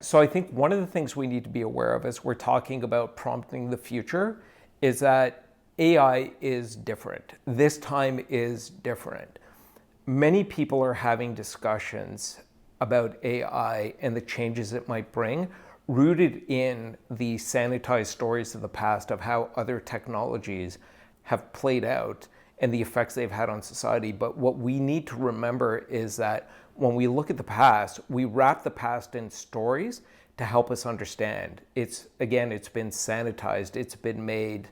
So I think one of the things we need to be aware of as we're talking about prompting the future is that AI is different. This time is different. Many people are having discussions about AI and the changes it might bring, rooted in the sanitized stories of the past of how other technologies have played out and the effects they've had on society. But what we need to remember is that when we look at the past, we wrap the past in stories to help us understand. It's been sanitized, it's been made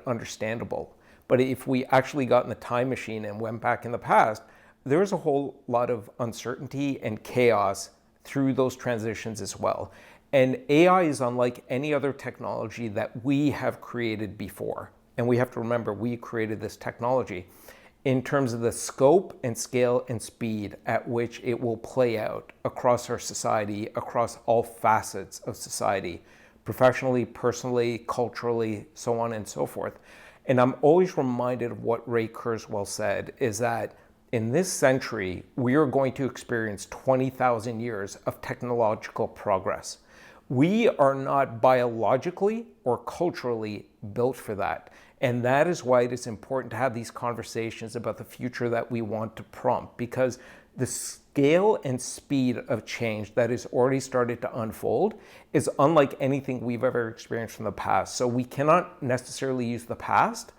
understandable. But if we actually got in the time machine and went back in the past, there's a whole lot of uncertainty and chaos through those transitions as well. And AI is unlike any other technology that we have created before. And we have to remember, we created this technology in terms of the scope and scale and speed at which it will play out across our society, across all facets of society, professionally, personally, culturally, so on and so forth. And I'm always reminded of what Ray Kurzweil said, is that in this century, we are going to experience 20,000 years of technological progress. We are not biologically or culturally built for that. And that is why it is important to have these conversations about the future that we want to prompt, because the scale and speed of change that has already started to unfold is unlike anything we've ever experienced from the past. So we cannot necessarily use the past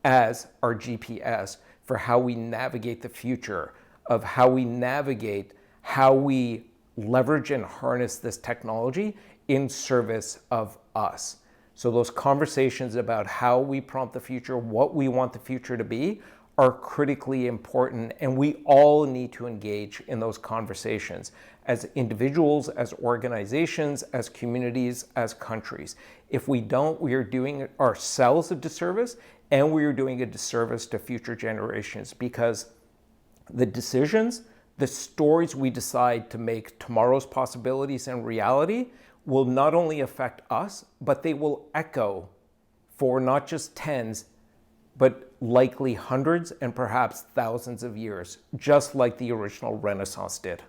as our GPS for how we navigate the future, of how we navigate, how we leverage and harness this technology in service of us. So those conversations about how we prompt the future, what we want the future to be, are critically important, and we all need to engage in those conversations as individuals, as organizations, as communities, as countries. If we don't, we are doing ourselves a disservice, and we are doing a disservice to future generations, because the decisions, the stories we decide to make tomorrow's possibilities and reality will not only affect us, but they will echo for not just tens, but likely hundreds and perhaps thousands of years, just like the original Renaissance did.